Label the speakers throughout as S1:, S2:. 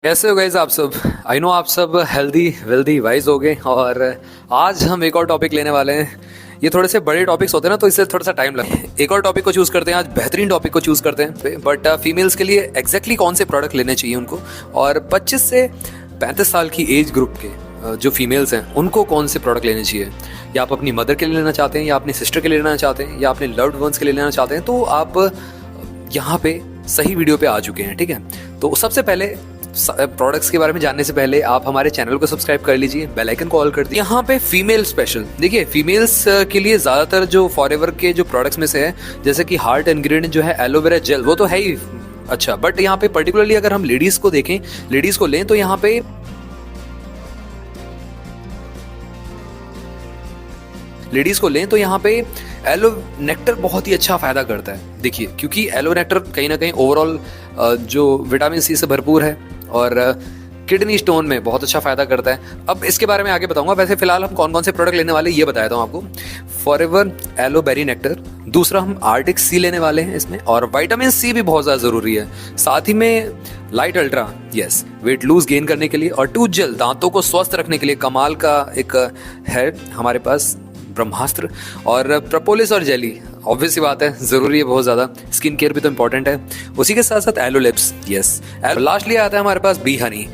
S1: कैसे हो गाइस आप सब। आई नो आप सब हेल्दी वेल्दी वाइज हो गए और आज हम एक और टॉपिक लेने वाले हैं। ये थोड़े से बड़े टॉपिक्स होते हैं ना, तो इससे थोड़ा सा टाइम लगता है। एक और टॉपिक को चूज़ करते हैं आज, बेहतरीन टॉपिक को चूज़ करते हैं। बट फीमेल्स के लिए एग्जैक्टली कौन से प्रोडक्ट लेने चाहिए उनको, और 25 से 35 साल की एज ग्रुप के जो फीमेल्स हैं उनको कौन से प्रोडक्ट लेने चाहिए। या आप अपनी मदर के लिए लेना चाहते हैं, या अपनी सिस्टर के लिए लेना चाहते हैं, या अपने लव्ड वंस के लिए लेना चाहते हैं, तो आप यहाँ पे सही वीडियो पे आ चुके हैं। ठीक है, तो सबसे पहले प्रोडक्ट्स के बारे में जानने से पहले आप हमारे चैनल को सब्सक्राइब कर लीजिए, बेल आइकन को ऑल कर दीजिए। यहाँ पे फीमेल स्पेशल देखिए, फीमेल्स के लिए ज़्यादातर जो फॉरएवर के जो प्रोडक्ट्स में से है, जैसे कि हार्ट इंग्रेडिएंट जो है एलोवेरा जेल, वो तो है ही अच्छा। बट यहाँ पे पर्टिकुलरली अगर हम लेडीज़ को देखें, लेडीज़ को लें, तो यहाँ पे एलो नेक्टर बहुत ही अच्छा फ़ायदा करता है। देखिए, क्योंकि एलो नेक्टर कहीं ना कहीं ओवरऑल जो विटामिन सी से भरपूर है और किडनी स्टोन में बहुत अच्छा फ़ायदा करता है। अब इसके बारे में आगे बताऊंगा। वैसे फिलहाल हम कौन कौन से प्रोडक्ट लेने वाले ये बताया हूँ आपको। फॉरएवर एलो बेरी नेक्टर, दूसरा हम आर्टिक सी लेने वाले हैं इसमें, और विटामिन सी भी बहुत ज़्यादा ज़रूरी है। साथ ही में light ultra, yes, weight lose gain करने के लिए, और टूथ जेल, दांतों को स्वस्थ रखने के लिए कमाल का एक है हमारे पास ब्रह्मास्त्र। और प्रपोलिस और जेली, ऑब्वियस सी बात है, ज़रूरी है बहुत ज़्यादा। स्किन केयर भी तो इंपॉर्टेंट है। उसी के साथ साथ एलो लिप्स, यस। लास्टली आता है हमारे पास बी हनी।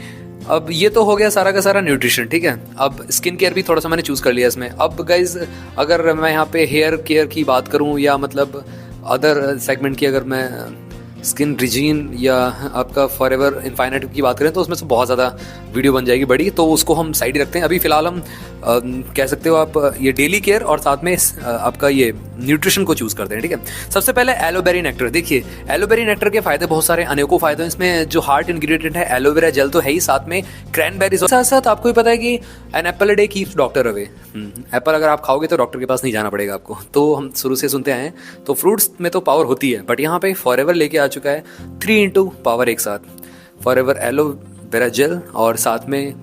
S1: अब ये तो हो गया सारा का सारा न्यूट्रिशन। ठीक है, अब स्किन केयर भी थोड़ा सा मैंने चूज़ कर लिया इसमें। अब गाइज, अगर मैं यहाँ पे हेयर केयर की बात करूँ, या मतलब अदर सेगमेंट की, अगर मैं स्किन रिजीन या आपका फॉरएवर इनफाइनाइट की बात करें, तो उसमें से बहुत ज़्यादा वीडियो बन जाएगी बड़ी, तो उसको हम साइड रखते हैं। अभी फ़िलहाल हम कह सकते हो आप ये डेली केयर और साथ में आपका ये न्यूट्रिशन को चूज़ करते हैं। ठीक है, सबसे पहले एलोबेरी नेक्टर। देखिए, एलोबेरी नेक्टर के फ़ायदे बहुत सारे, अनेकों फ़ायदे हैं इसमें। जो हार्ट इंग्रेडिएंट है एलोवेरा जेल तो है ही, साथ में क्रैनबेरीज, साथ साथ आपको भी पता है कि an apple a day keeps doctor away. Apple अगर आप खाओगे तो डॉक्टर के पास नहीं जाना पड़ेगा आपको, तो हम शुरू से सुनते हैं। तो फ्रूट्स में तो पावर होती है, बट यहाँ पे फॉरएवर लेके आ चुका है 3 इंटू पावर एक साथ। फॉरएवर एलोवेरा जेल और साथ में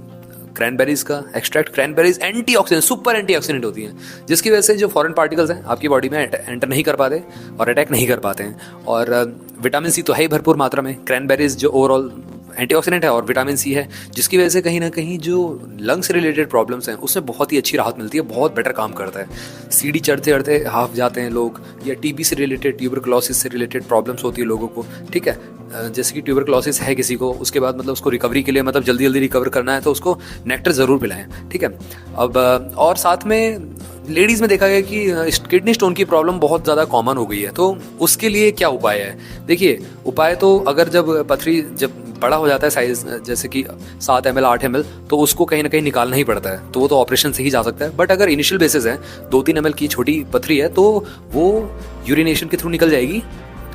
S1: क्रैनबेरीज का extract. Cranberries antioxidant, super antioxidant होती हैं, जिसकी वजह से जो फॉरेन पार्टिकल्स हैं आपकी बॉडी में एंटर नहीं कर पाते और अटैक नहीं कर पाते हैं। और विटामिन सी तो है ही भरपूर मात्रा में। क्रैनबेरीज जो ओवरऑल एंटीऑक्सीडेंट है और विटामिन सी है, जिसकी वजह से कहीं ना कहीं जो लंग से रिलेटेड प्रॉब्लम्स हैं उसमें बहुत ही अच्छी राहत मिलती है, बहुत बेटर काम करता है। सीढ़ी चढ़ते चढ़ते हाफ जाते हैं लोग, या टीबी से रिलेटेड, ट्यूबरक्लोसिस से रिलेटेड प्रॉब्लम्स होती है लोगों को। ठीक है, जैसे कि ट्यूबरक्लोसिस है किसी को, उसके बाद मतलब उसको रिकवरी के लिए, मतलब जल्दी जल्दी रिकवर करना है, तो उसको नेक्टर ज़रूर पिलाएं। ठीक है, अब और साथ में लेडीज़ में देखा गया कि किडनी स्टोन की प्रॉब्लम बहुत ज़्यादा कॉमन हो गई है, तो उसके लिए क्या उपाय है। देखिए, उपाय तो अगर जब पथरी जब बड़ा हो जाता है साइज, जैसे कि 7 ml 8 ml, तो उसको कहीं ना कहीं निकालना ही पड़ता है, तो वो तो ऑपरेशन से ही जा सकता है। बट अगर इनिशियल बेसिस है, 2-3 ml की छोटी पथरी है, तो वो यूरिनेशन के थ्रू निकल जाएगी,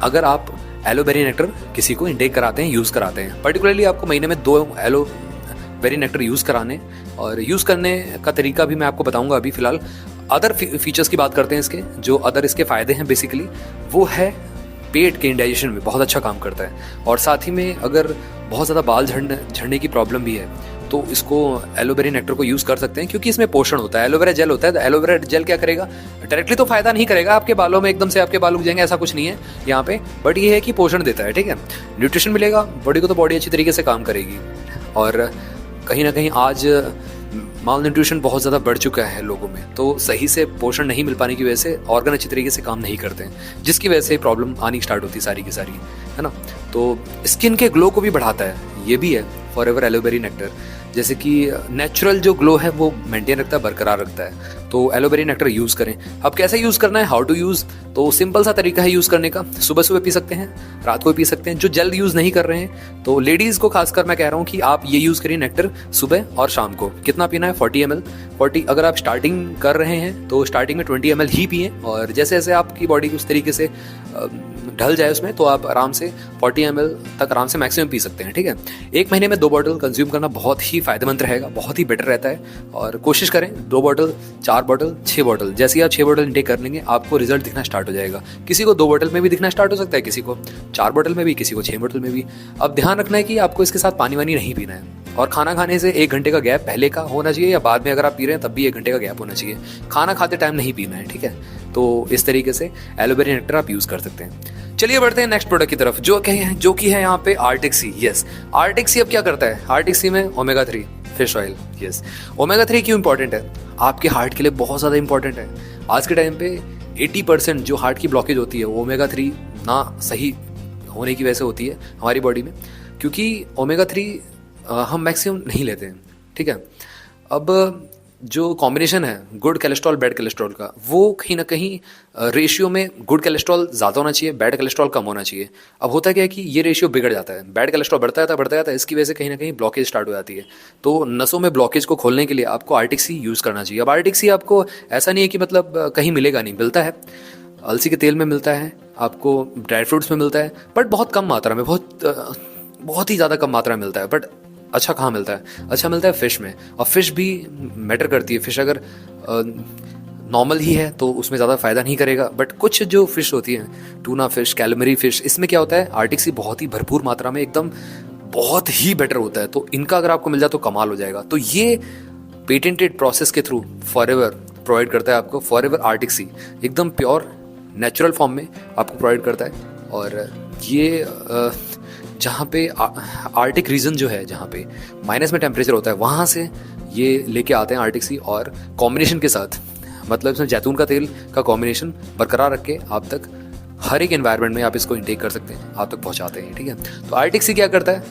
S1: अगर आप एलोबेरी नेक्टर किसी को इंटेक कराते हैं, यूज़ कराते हैं। पर्टिकुलरली आपको महीने में 2 एलोबेरी नेक्टर यूज़ कराने, और यूज़ करने का तरीका भी मैं आपको बताऊंगा। अभी फिलहाल अदर फीचर्स की बात करते हैं इसके, जो अदर इसके फ़ायदे हैं बेसिकली, वो है पेट के इंडाइजेशन में बहुत अच्छा काम करता है। और साथ ही में अगर बहुत ज़्यादा बाल झड़ने की प्रॉब्लम भी है, तो इसको एलोवेरा नेक्टर को यूज़ कर सकते हैं, क्योंकि इसमें पोषण होता है। एलोवेरा जेल होता है, तो एलोवेरा जेल क्या करेगा, डायरेक्टली तो फ़ायदा नहीं करेगा आपके बालों में, एकदम से आपके बाल उग जाएंगे ऐसा कुछ नहीं है यहाँ पे, बट ये है कि पोषण देता है। ठीक है, न्यूट्रिशन मिलेगा बॉडी को, तो बॉडी अच्छी तरीके से काम करेगी। और कहीं ना कहीं आज माल न्यूट्रिशन बहुत ज़्यादा बढ़ चुका है लोगों में, तो सही से पोषण नहीं मिल पाने की वजह से ऑर्गन अच्छी तरीके से काम नहीं करते हैं, जिसकी वजह से प्रॉब्लम आनी स्टार्ट होती सारी की सारी, है ना। तो स्किन के ग्लो को भी बढ़ाता है, ये भी है फॉरएवर एलोबेरी नेक्टर। जैसे कि नेचुरल जो ग्लो है वो मेंटेन रखता है, बरकरार रखता है, तो एलोबेरी नेक्टर यूज़ करें। अब कैसे यूज़ करना है, हाउ टू यूज़, तो सिंपल सा तरीका है यूज़ करने का। सुबह सुबह पी सकते हैं, रात को भी पी सकते हैं। जो जल्द यूज़ नहीं कर रहे हैं, तो लेडीज़ को खासकर मैं कह रहा हूँ कि आप ये यूज़ करिए नेक्टर सुबह और शाम को। कितना पीना है, 40 ml। 40 अगर आप स्टार्टिंग कर रहे हैं तो स्टार्टिंग में 20 ml ही पिए, और जैसे जैसे आपकी बॉडी उस तरीके से ढल जाए उसमें, तो आप आराम से 40 ml तक आराम से मैक्सिमम पी सकते हैं। ठीक है, एक महीने में 2 बॉटल कंज्यूम करना बहुत ही फायदेमंद रहेगा, बहुत ही बेटर रहता है। और कोशिश करें 2 बॉटल, 4 बॉटल, 6 बॉटल, जैसे ही आप 6 बॉटल इंटेक कर लेंगे, आपको रिजल्ट दिखना स्टार्ट हो जाएगा। किसी को 2 बॉटल में भी दिखना स्टार्ट हो सकता है, किसी को 4 बॉटल में भी, किसी को 6 बॉटल में भी। अब ध्यान रखना है कि आपको इसके साथ पानी वानी नहीं पीना है, और खाना खाने से 1 घंटे का गैप पहले का होना चाहिए, या बाद में अगर आप पी रहे हैं तब भी 1 घंटे का गैप होना चाहिए। खाना खाते टाइम नहीं पीना है। ठीक है, तो इस तरीके से एलोवेरा नेक्टर आप यूज़ कर सकते हैं। चलिए बढ़ते हैं नेक्स्ट प्रोडक्ट की तरफ, जो कि है यहाँ पे आर्टिक सी। यस, आर्टिक सी अब क्या करता है? आर्टिक सी में omega 3 fish oil. Yes, omega 3 क्यों इंपॉर्टेंट है? आपके हार्ट के लिए बहुत ज़्यादा इंपॉर्टेंट है। आज के टाइम पे 80% जो हार्ट की ब्लॉकेज होती है वो ओमेगा 3 ना सही होने की वजह से होती है हमारी बॉडी में, क्योंकि ओमेगा 3 हम मैक्सिमम नहीं लेते हैं। ठीक है, अब जो कॉम्बिनेशन है गुड कोलेस्ट्रॉल बैड कोलेस्ट्रॉल का, वो कहीं ना कहीं रेशियो में गुड कोलेस्ट्रॉल ज़्यादा होना चाहिए, बैड कोलेस्ट्रॉल कम होना चाहिए। अब होता क्या है कि ये रेशियो बिगड़ जाता है, बैड कोलेस्ट्रॉल बढ़ता जाता है, इसकी वजह से कहीं ना कहीं ब्लॉकेज स्टार्ट हो जाती है। तो नसों में ब्लॉकेज को खोलने के लिए आपको आर्टिक सी यूज़ करना चाहिए। अब आर्टिक सी आपको ऐसा नहीं है कि मतलब कहीं मिलेगा नहीं, मिलता है, अलसी के तेल में मिलता है, आपको ड्राई फ्रूट्स में मिलता है, बट बहुत कम मात्रा में, बहुत ही ज़्यादा कम मात्रा में मिलता है। बट अच्छा कहाँ मिलता है? अच्छा मिलता है फिश में, और फिश भी मैटर करती है। फिश अगर नॉर्मल ही है तो उसमें ज़्यादा फ़ायदा नहीं करेगा, बट कुछ जो फिश होती है, टूना फिश, कैलमरी फिश, इसमें क्या होता है, आर्टिक सी बहुत ही भरपूर मात्रा में एकदम बहुत ही बेटर होता है। तो इनका अगर आपको मिल जाए तो कमाल हो जाएगा। तो ये पेटेंटेड प्रोसेस के थ्रू फॉरएवर प्रोवाइड करता है आपको, फॉरएवर आर्टिक सी एकदम प्योर नेचुरल फॉर्म में आपको प्रोवाइड करता है। और ये जहाँ पे आर्टिक रीजन जो है, जहाँ पे माइनस में टेम्परेचर होता है, वहाँ से ये लेके आते हैं आर्टिक सी, और कॉम्बिनेशन के साथ, मतलब इसमें जैतून का तेल का कॉम्बिनेशन बरकरार रख के आप तक हर एक एनवायरनमेंट में आप इसको इंटेक कर सकते हैं, आप तक पहुँचाते हैं। ठीक है, तो आर्टिक सी क्या करता है?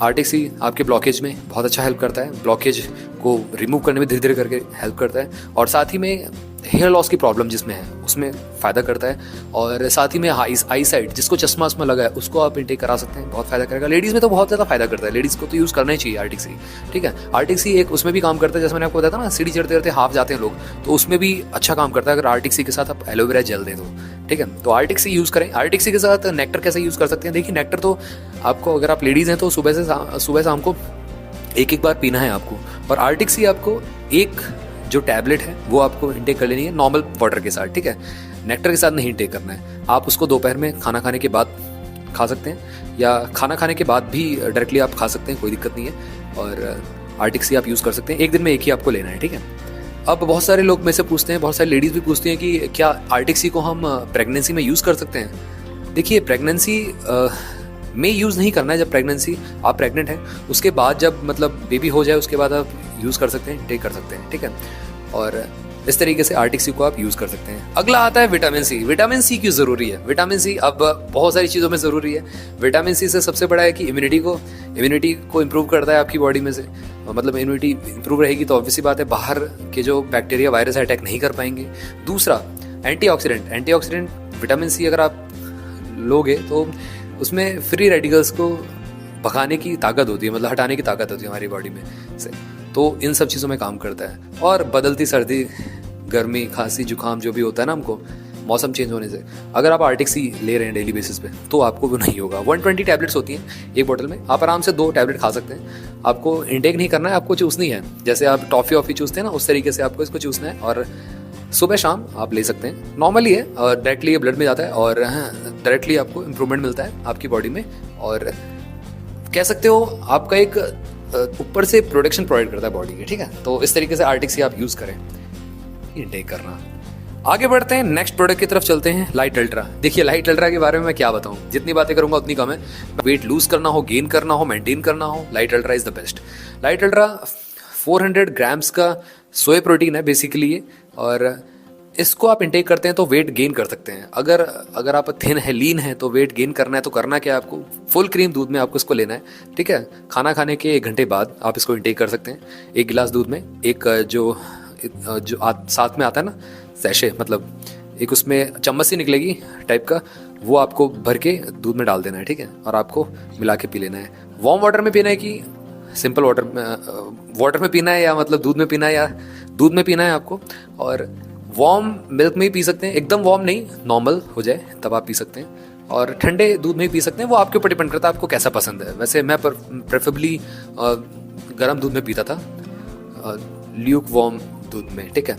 S1: आर्टिक सी आपके ब्लॉकेज में बहुत अच्छा हेल्प करता है, ब्लॉकेज को रिमूव करने में धीरे धीरे करके हेल्प करता है, और साथ ही में हेयर लॉस की प्रॉब्लम जिसमें है उसमें फ़ायदा करता है, और साथ ही में आई साइट, जिसको चश्मा वश्मा लगा है उसको आप इंटेक करा सकते हैं, बहुत फ़ायदा करेगा। लेडीज़ में तो बहुत ज़्यादा फ़ायदा करता है, लेडीज़ को तो यूज़ करना ही चाहिए आर्टिक सी। ठीक है, आर्टिक सी एक उसमें भी काम करता है, जैसे मैंने आपको बताया था ना, सीढ़ी चढ़ते चढ़ते हाफ जाते हैं लोग, तो उसमें भी अच्छा काम करता है अगर आर्टिक सी के साथ आप एलोवेरा जेल दे दो। ठीक है, तो आर्टिक सी यूज़ करें। आर्टिक सी के साथ नेक्टर कैसे यूज़ कर सकते हैं? देखिए, नेक्टर तो आपको, अगर आप लेडीज़ हैं तो सुबह शाम को एक बार पीना है आपको, और आर्टिक सी आपको एक जो टैबलेट है वो आपको इंटेक कर लेनी है नॉर्मल वाटर के साथ। ठीक है, नेक्टर के साथ नहीं इंटेक करना है। आप उसको दोपहर में खाना खाने के बाद खा सकते हैं, या खाना खाने के बाद भी डायरेक्टली आप खा सकते हैं, कोई दिक्कत नहीं है। और आर्टिक सी आप यूज़ कर सकते हैं, एक दिन में एक ही आपको लेना है। ठीक है, अब बहुत सारे लोग में से पूछते हैं, बहुत सारी लेडीज़ भी पूछती हैं कि क्या आर्टिक सी को हम प्रेगनेंसी में यूज़ कर सकते हैं? देखिए, प्रेगनेंसी में यूज़ नहीं करना है। जब प्रेगनेंसी आप प्रेग्नेंट हैं, उसके बाद जब मतलब बेबी हो जाए उसके बाद आप यूज़ कर सकते हैं, टेक कर सकते हैं। ठीक है, और इस तरीके से आर्टिक सी को आप यूज़ कर सकते हैं। अगला आता है विटामिन सी। विटामिन सी क्यों ज़रूरी है? विटामिन सी अब बहुत सारी चीज़ों में ज़रूरी है। विटामिन सी से सबसे बड़ा है कि इम्यूनिटी को इम्प्रूव करता है आपकी बॉडी में से, मतलब इम्यूनिटी इम्प्रूव रहेगी तो ऑब्वियसली बात है बाहर के जो बैक्टीरिया वायरस अटैक नहीं कर पाएंगे। दूसरा, एंटीऑक्सीडेंट विटामिन सी अगर आप लोगे तो उसमें फ्री रेडिकल्स को भगाने की ताकत होती है, मतलब हटाने की ताकत होती है हमारी बॉडी में से, तो इन सब चीज़ों में काम करता है। और बदलती सर्दी, गर्मी, खांसी, जुकाम जो भी होता है ना हमको मौसम चेंज होने से, अगर आप आर्टिक सी ले रहे हैं डेली बेसिस पे तो आपको वो नहीं होगा। 120 टैबलेट्स होती हैं एक बोतल में, आप आराम से 2 टैबलेट खा सकते हैं। आपको इंटेक नहीं करना है, आपको चूसनी है, जैसे आप टॉफ़ी वॉफ़ी चूसते हैं ना, उस तरीके से आपको इसको चूसना है, और सुबह शाम आप ले सकते हैं। नॉर्मली है, और डायरेक्टली ये ब्लड में जाता है, और डायरेक्टली आपको इम्प्रूवमेंट मिलता है आपकी बॉडी में, और कह सकते हो आपका एक ऊपर से प्रोटेक्शन प्रोवाइड करता है बॉडी के। ठीक है, तो इस तरीके से आर्टिक सी आप यूज़ करें, इंटेक करना। आगे बढ़ते हैं, नेक्स्ट प्रोडक्ट की तरफ चलते हैं, लाइट अल्ट्रा। देखिए, लाइट अल्ट्रा के बारे में मैं क्या बताऊं, जितनी बातें करूंगा उतनी कम है। वेट लूज करना हो, गेन करना हो, मेंटेन करना हो, light ultra is the best. Light ultra 400 grams का सोया प्रोटीन है बेसिकली ये, और इसको आप इंटेक करते हैं तो वेट गेन कर सकते हैं। अगर आप थिन है, लीन है, तो वेट गेन करना है तो करना क्या है, आपको फुल क्रीम दूध में आपको इसको लेना है। ठीक है, खाना खाने के 1 घंटे बाद आप इसको इंटेक कर सकते हैं। 1 गिलास दूध में एक जो साथ में आता है ना सैशे, मतलब एक उसमें चम्मच सी निकलेगी टाइप का, वो आपको भर के दूध में डाल देना है। ठीक है, और आपको मिला के पी लेना है। वार्म वाटर में पीना है कि सिंपल वाटर में पीना है, या मतलब दूध में पीना है, या दूध में पीना है आपको। और वार्म मिल्क में ही पी सकते हैं, एकदम वार्म नहीं, नॉर्मल हो जाए तब आप पी सकते हैं। और ठंडे दूध में ही पी सकते हैं, वो आपके ऊपर डिपेंड करता है आपको कैसा पसंद है। वैसे मैं प्रेफरेबली गर्म दूध में पीता था, ल्यूक वार्म दूध में। ठीक है,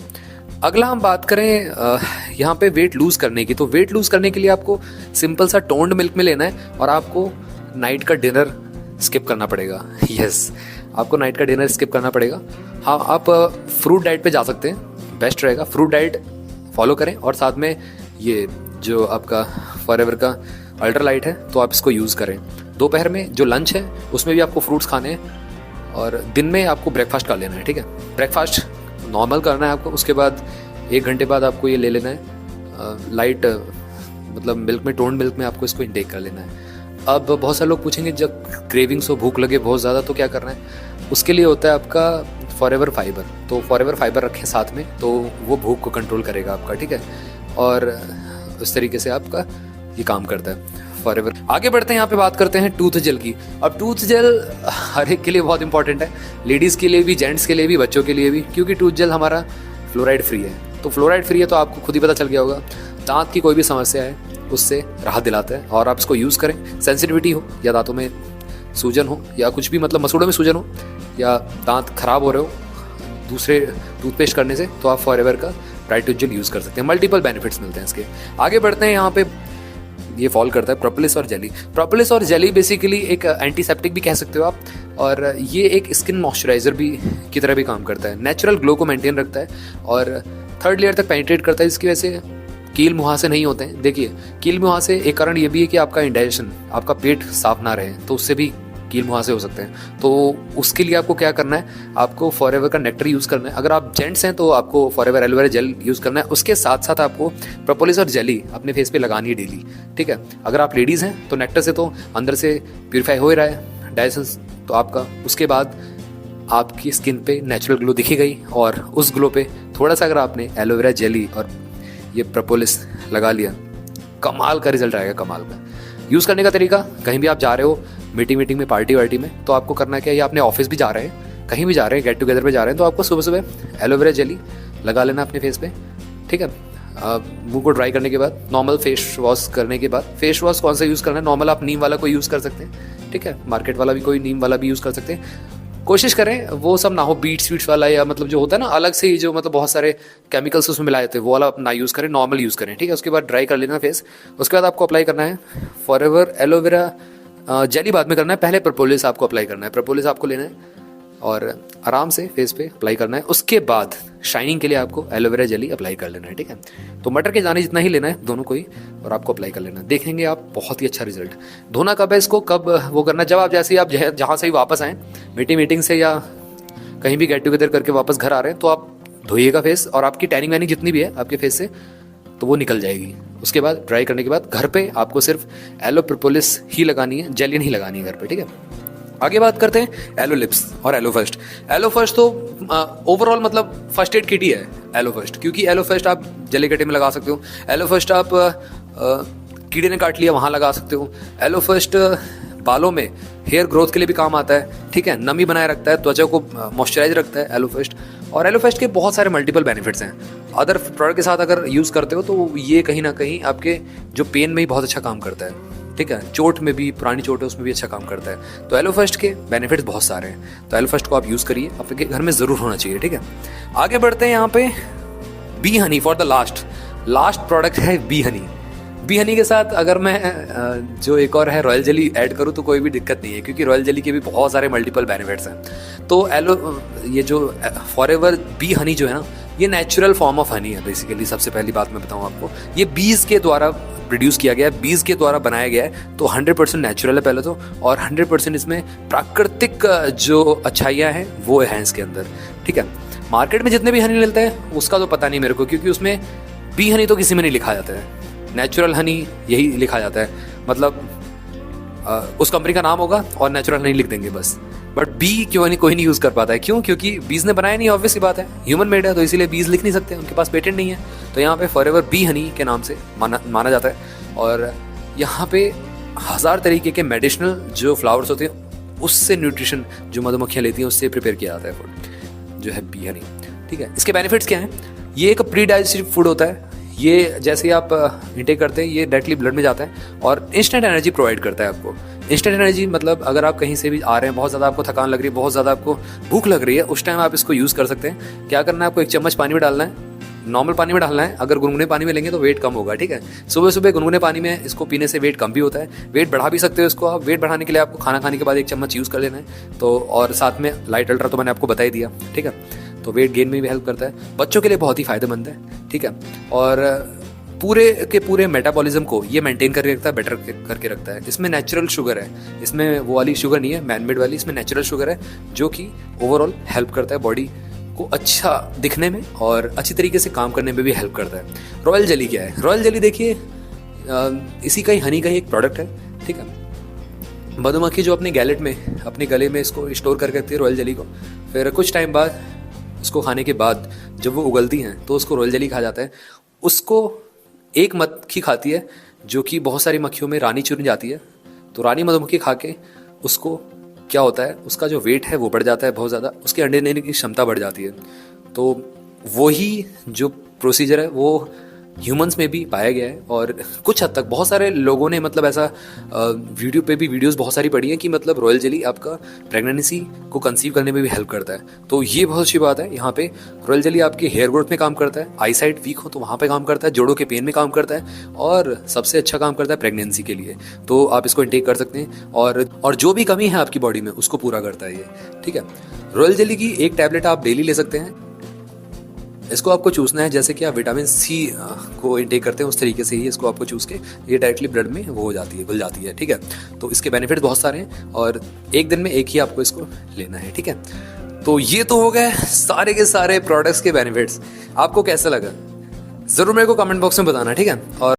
S1: अगला हम बात करें यहाँ पे वेट लूज करने की, तो वेट लूज करने के लिए आपको सिंपल सा टोन्ड मिल्क में लेना है, और आपको नाइट का डिनर स्किप करना पड़ेगा। यस, आपको नाइट का डिनर स्किप करना पड़ेगा। हाँ, आप फ्रूट डाइट पे जा सकते हैं, बेस्ट रहेगा। फ्रूट डाइट फॉलो करें, और साथ में ये जो आपका फॉरएवर का अल्ट्रा लाइट है, तो आप इसको यूज़ करें। दोपहर में जो लंच है उसमें भी आपको फ्रूट्स खाने हैं, और दिन में आपको ब्रेकफास्ट कर लेना है, ठीक है। ब्रेकफास्ट नॉर्मल करना है आपको, उसके बाद 1 घंटे बाद आपको ये ले लेना है लाइट, मतलब मिल्क में, टोन्ड मिल्क में आपको इसको इंटेक कर लेना है। अब बहुत सारे लोग पूछेंगे जब क्रेविंग्स हो, भूख लगे बहुत ज़्यादा, तो क्या करना है? उसके लिए होता है आपका फॉरएवर फाइबर। तो फॉरएवर फाइबर रखें साथ में, तो वो भूख को कंट्रोल करेगा आपका, ठीक है। और उस तरीके से आपका ये काम करता है फॉरएवर। आगे बढ़ते हैं, यहाँ पे बात करते हैं टूथ जेल की। अब टूथ जेल हर एक के लिए बहुत इंपॉर्टेंट है, लेडीज़ के लिए भी, जेंट्स के लिए भी, बच्चों के लिए भी, क्योंकि टूथ जेल हमारा फ्लोराइड फ्री है। तो फ्लोराइड फ्री है तो आपको खुद ही पता चल गया होगा, दांत की कोई भी समस्या है उससे राहत दिलाता है। और आप इसको यूज़ करें, सेंसिटिविटी हो या दांतों में सूजन हो या कुछ भी, मतलब मसूड़ों में सूजन हो या दांत खराब हो रहे हो दूसरे टूथपेस्ट करने से, तो आप फॉरएवर का ब्राइट टूथ जेल यूज़ कर सकते हैं। मल्टीपल बेनिफिट्स मिलते हैं इसके। आगे बढ़ते हैं, यहाँ पे ये फॉल करता है प्रोपोलिस और जेली। प्रोपोलिस और जेली बेसिकली एक एंटीसेप्टिक भी कह सकते हो आप, और ये एक स्किन मॉइस्चराइजर भी की तरह भी काम करता है। नेचुरल ग्लो को मेंटेन रखता है और 3rd लेयर तक पेनिट्रेट करता है, जिसकी वजह से कील मुहासे नहीं होते हैं। देखिए, कील मुहासे एक कारण ये भी है कि आपका इंडाइजेशन, आपका पेट साफ ना रहे, तो उससे भी कील मुहासे हो सकते हैं। तो उसके लिए आपको क्या करना है, आपको फॉरएवर का नेक्टर यूज़ करना है। अगर आप जेंट्स हैं तो आपको फॉरएवर एलोवेरा जेल यूज़ करना है। उसके साथ साथ आपको प्रोपोलिस और जेली अपने फेस पे लगानी है डेली, ठीक है। अगर आप लेडीज़ हैं तो नेक्टर से तो अंदर से प्यूरिफाई हो ही रहा है डाइजेशन तो आपका, उसके बाद आपकी स्किन पे नेचुरल ग्लो दिखी गई, और उस ग्लो पे थोड़ा सा अगर आपने एलोवेरा जेली और ये प्रोपोलिस लगा लिया, कमाल का रिजल्ट आएगा, कमाल का। यूज़ करने का तरीका, कहीं भी आप जा रहे हो, मीटिंग में, पार्टी वार्टी में, तो आपको करना क्या है, या अपने ऑफिस भी जा रहे हैं, कहीं भी जा रहे हैं, गेट टुगेदर पे जा रहे हैं, तो आपको सुबह सुबह एलोवेरा जेली लगा लेना अपने फेस पे, ठीक है। मुंह को ड्राई करने के बाद, नॉर्मल फेस वॉश करने के बाद, फेस वॉश कौन सा यूज़ करना है, नॉर्मल आप नीम वाला कोई यूज़ कर सकते हैं, ठीक है। मार्केट वाला भी कोई नीम वाला भी यूज़ कर सकते हैं। कोशिश करें वो सब ना हो बीट्स वीट्स वाला, या मतलब जो होता है ना अलग से ही, जो मतलब बहुत सारे केमिकल्स उसमें मिलाए जाते हैं, वो वाला ना यूज़ करें, नॉर्मल यूज़ करें, ठीक है। उसके बाद ड्राई कर लेना फेस। उसके बाद आपको अप्लाई करना है फॉरएवर एलोवेरा जेली, बाद में करना है, पहले प्रोपोलिस आपको अप्लाई करना है। प्रोपोलिस आपको लेना है और आराम से फेस पे अप्लाई करना है। उसके बाद शाइनिंग के लिए आपको एलोवेरा जेली अप्लाई कर लेना है, ठीक है। तो मटर के दाने जितना ही लेना है दोनों को ही, और आपको अप्लाई कर लेना है। देखेंगे आप बहुत ही अच्छा रिजल्ट। धोना कब है इसको, कब वो करना है, जब आप जैसे ही आप जहाँ से ही वापस आएँ, मीटिंग से या कहीं भी गेट टुगेदर करके वापस घर आ रहे हैं, तो आप धोइएगा फेस, और आपकी टैनिंग वैनिंग जितनी भी है आपके फेस से, तो वो निकल जाएगी। उसके बाद ड्राई करने के बाद घर पे आपको सिर्फ एलो प्रोपोलिस ही लगानी है, जेली नहीं लगानी है घर पे, ठीक है। आगे बात करते हैं एलो लिप्स और एलो फर्स्ट। एलो फर्स्ट तो ओवरऑल मतलब फर्स्ट एड किट ही है एलो फर्स्ट, क्योंकि एलो फर्स्ट आप जले कटे में लगा सकते हो, एलो फर्स्ट आप कीड़े ने काट लिया वहाँ लगा सकते हो, एलो फर्स्ट बालों में हेयर ग्रोथ के लिए भी काम आता है, ठीक है। नमी बनाए रखता है, त्वचा को मॉइस्चराइज रखता है एलो फर्स्ट। और एलो फर्स्ट के बहुत सारे मल्टीपल बेनिफिट्स हैं। अदर प्रोडक्ट के साथ अगर यूज़ करते हो तो ये कहीं ना कहीं आपके जो पेन में ही बहुत अच्छा काम करता है, ठीक है। चोट में भी, पुरानी चोट है उसमें भी अच्छा काम करता है। तो एलो फर्स्ट के बेनिफिट्स बहुत सारे हैं, तो एलो फर्स्ट को आप यूज़ करिए, आपके घर में ज़रूर होना चाहिए, ठीक है। आगे बढ़ते हैं, यहाँ पे B Honey for the last product है बी हनी। बी हनी के साथ अगर मैं जो एक और है रॉयल जेली ऐड करूँ तो कोई भी दिक्कत नहीं है, क्योंकि रॉयल जेली के भी बहुत सारे मल्टीपल बेनिफिट्स हैं। तो ये जो फॉरएवर बी हनी जो है ना, ये नेचुरल फॉर्म ऑफ हनी है बेसिकली। सबसे पहली बात मैं बताऊँ आपको, ये बीज के द्वारा प्रोड्यूस किया गया है, बीज के द्वारा बनाया गया है, तो 100% नेचुरल है पहले तो, और 100% इसमें प्राकृतिक जो अच्छाइयाँ हैं वो हैं इसके अंदर, ठीक है। मार्केट में जितने भी हनी मिलते हैं उसका तो पता नहीं मेरे को, क्योंकि उसमें बी हनी तो किसी में नहीं लिखा जाता है, नेचुरल हनी यही लिखा जाता है। मतलब उस कंपनी का नाम होगा और नेचुरल हनी लिख देंगे बस, बट बी क्यों नहीं, कोई नहीं यूज़ कर पाता है। क्यों? क्योंकि बीज ने बनाया नहीं, ऑब्वियस सी बात है, ह्यूमन मेड है, तो इसीलिए बीज लिख नहीं सकते, उनके पास पेटेंट नहीं है। तो यहाँ पे फॉरएवर बी हनी के नाम से माना जाता है। और यहाँ पे 1000 तरीके के मेडिसिनल जो फ्लावर्स होते हैं उससे न्यूट्रिशन जो मधुमक्खियाँ लेती हैं उससे प्रिपेयर किया जाता है फूड जो है बी हनी, ठीक है। इसके बेनिफिट्स क्या हैं? ये एक प्री डाइजेस्टिव फूड होता है। ये जैसे ही आप इंटेक करते हैं ये डायरेक्टली ब्लड में जाता है और इंस्टेंट एनर्जी प्रोवाइड करता है आपको। इंस्टेंट एनर्जी मतलब अगर आप कहीं से भी आ रहे हैं, बहुत ज़्यादा आपको थकान लग रही है, बहुत ज़्यादा आपको भूख लग रही है, उस टाइम आप इसको यूज़ कर सकते हैं। क्या करना है आपको, 1 चम्मच पानी में डालना है, नॉर्मल पानी में डालना है। अगर गुनगुने पानी में लेंगे तो वेट कम होगा, ठीक है। सुबह सुबह गुनगुने पानी में इसको पीने से वेट कम भी होता है, वेट बढ़ा भी सकते हो इसको आप। वेट बढ़ाने के लिए आपको खाना खाने के बाद 1 चम्मच यूज़ कर लेना है, तो और साथ में लाइट अल्ट्रा तो मैंने आपको बता ही दिया, ठीक है। तो वेट गेन में भी हेल्प करता है, बच्चों के लिए बहुत ही फ़ायदेमंद है, ठीक है। और पूरे के पूरे मेटाबॉलिज्म को ये मेंटेन करके रखता है, बेटर करके रखता है। इसमें नेचुरल शुगर है, इसमें वो वाली शुगर नहीं है मैनमेड वाली, इसमें नेचुरल शुगर है जो कि ओवरऑल हेल्प करता है बॉडी को अच्छा दिखने में और अच्छी तरीके से काम करने में भी हेल्प करता है। रॉयल जेली क्या है? रॉयल जेली देखिए इसी का ही हनी का ही एक प्रोडक्ट है, ठीक है। मधुमक्खी जो अपने गैलेट में अपने गले में इसको स्टोर करके रखती है रॉयल जेली को, फिर कुछ टाइम बाद उसको खाने के बाद जब वो उगलती हैं तो उसको रॉयल जेली कहा जाता है। उसको एक मक्खी खाती है जो कि बहुत सारी मक्खियों में रानी चुन जाती है, तो रानी मधुमक्खी खा के उसको क्या होता है, उसका जो वेट है वो बढ़ जाता है बहुत ज़्यादा, उसके अंडे देने की क्षमता बढ़ जाती है। तो वही जो प्रोसीजर है वो ह्यूमंस में भी पाया गया है और कुछ हद तक बहुत सारे लोगों ने मतलब ऐसा वीडियो पे भी वीडियोस बहुत सारी पड़ी हैं कि मतलब रॉयल जेली आपका प्रेगनेंसी को कंसीव करने में भी हेल्प करता है। तो ये बहुत अच्छी बात है। यहाँ पे रॉयल जेली आपके हेयर ग्रोथ में काम करता है, आई साइट वीक हो तो वहाँ पे काम करता है, जोड़ों के पेन में काम करता है और सबसे अच्छा काम करता है प्रेगनेंसी के लिए। तो आप इसको इंटेक कर सकते हैं और जो भी कमी है आपकी बॉडी में उसको पूरा करता है ये, ठीक है। रॉयल जेली की एक टैबलेट आप डेली ले सकते हैं। इसको आपको चूसना है जैसे कि आप विटामिन सी को इंटेक करते हैं उस तरीके से ही इसको आपको चूस के ये डायरेक्टली ब्लड में वो हो जाती है, घुल जाती है, ठीक है। तो इसके बेनिफिट्स बहुत सारे हैं और एक दिन में एक ही आपको इसको लेना है, ठीक है। तो ये तो हो गए सारे के सारे प्रोडक्ट्स के बेनिफिट्स। आपको कैसा लगा ज़रूर मेरे को कमेंट बॉक्स में बताना, ठीक है। और